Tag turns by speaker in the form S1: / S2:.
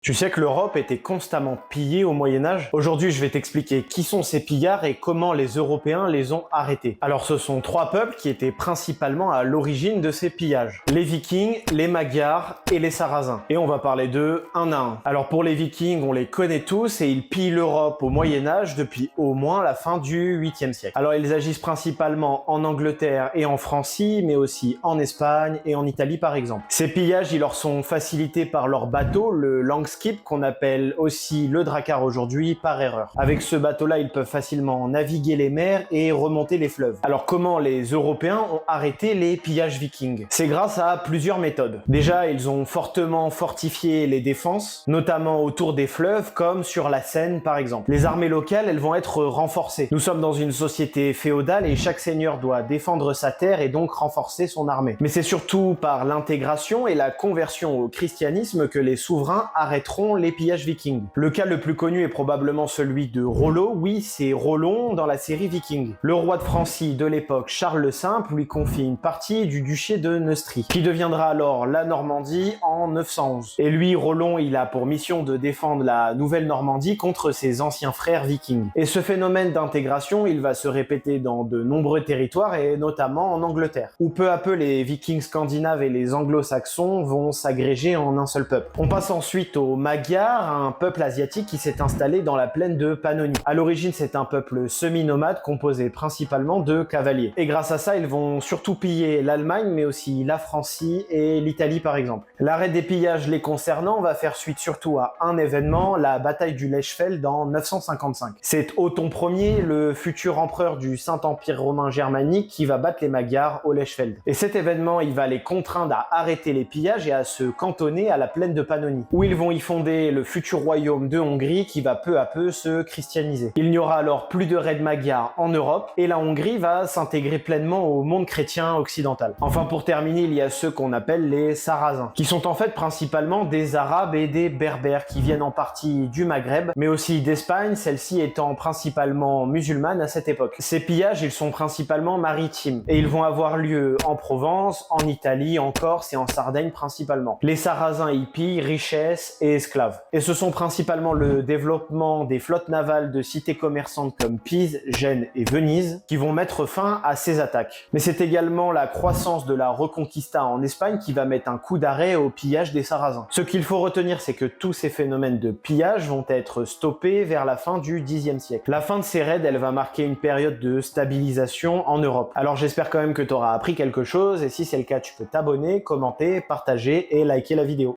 S1: Tu sais que l'Europe était constamment pillée au Moyen-Âge? Aujourd'hui, je vais t'expliquer qui sont ces pillards et comment les Européens les ont arrêtés. Alors, ce sont trois peuples qui étaient principalement à l'origine de ces pillages. Les Vikings, les Magyars et les Sarrasins. Et on va parler d'eux un à un. Alors, pour les Vikings, on les connaît tous et ils pillent l'Europe au Moyen-Âge depuis au moins la fin du 8e siècle. Alors, ils agissent principalement en Angleterre et en Francie, mais aussi en Espagne et en Italie par exemple. Ces pillages, ils leur sont facilités par leur bateau, le Longskip, qu'on appelle aussi le Drakkar aujourd'hui par erreur. Avec ce bateau-là, ils peuvent facilement naviguer les mers et remonter les fleuves. Alors comment les Européens ont arrêté les pillages vikings? C'est grâce à plusieurs méthodes. Déjà, ils ont fortement fortifié les défenses, notamment autour des fleuves, comme sur la Seine par exemple. Les armées locales, elles vont être renforcées. Nous sommes dans une société féodale et chaque seigneur doit défendre sa terre et donc renforcer son armée. Mais c'est surtout par l'intégration et la conversion au christianisme que les souverains arrêteront les pillages vikings. Le cas le plus connu est probablement celui de Rollo. Oui, c'est Rollon dans la série Viking. Le roi de Francie de l'époque, Charles le Simple, lui confie une partie du duché de Neustrie, qui deviendra alors la Normandie en 911. Et lui, Rollon, il a pour mission de défendre la nouvelle Normandie contre ses anciens frères vikings. Et ce phénomène d'intégration, il va se répéter dans de nombreux territoires et notamment en Angleterre, où peu à peu les vikings scandinaves et les anglo-saxons vont s'agréger en un seul peuple. On passe ensuite aux Magyars, un peuple asiatique qui s'est installé dans la plaine de Pannonie. À l'origine, c'est un peuple semi-nomade composé principalement de cavaliers. Et grâce à ça, ils vont surtout piller l'Allemagne, mais aussi la Francie et l'Italie par exemple. L'arrêt des pillages les concernant va faire suite surtout à un événement, la bataille du Lechfeld en 955. C'est Othon Ier, le futur empereur du Saint-Empire romain germanique, qui va battre les Magyars au Lechfeld. Et cet événement, il va les contraindre à arrêter les pillages et à se cantonner à la plaine de Pannonie, où ils vont y fonder le futur royaume de Hongrie qui va peu à peu se christianiser. Il n'y aura alors plus de raids magyars en Europe et la Hongrie va s'intégrer pleinement au monde chrétien occidental. Enfin, pour terminer, il y a ceux qu'on appelle les Sarrasins, qui sont en fait principalement des Arabes et des Berbères qui viennent en partie du Maghreb, mais aussi d'Espagne, celle-ci étant principalement musulmane à cette époque. Ces pillages, ils sont principalement maritimes et ils vont avoir lieu en Provence, en Italie, en Corse et en Sardaigne principalement. Les Sarrasins y pillent richesses et esclaves. Et ce sont principalement le développement des flottes navales de cités commerçantes comme Pise, Gênes et Venise qui vont mettre fin à ces attaques. Mais c'est également la croissance de la Reconquista en Espagne qui va mettre un coup d'arrêt au pillage des Sarrasins. Ce qu'il faut retenir, c'est que tous ces phénomènes de pillage vont être stoppés vers la fin du Xe siècle. La fin de ces raids, elle va marquer une période de stabilisation en Europe. Alors j'espère quand même que tu auras appris quelque chose et si c'est le cas, tu peux t'abonner, commenter, partager et liker la vidéo.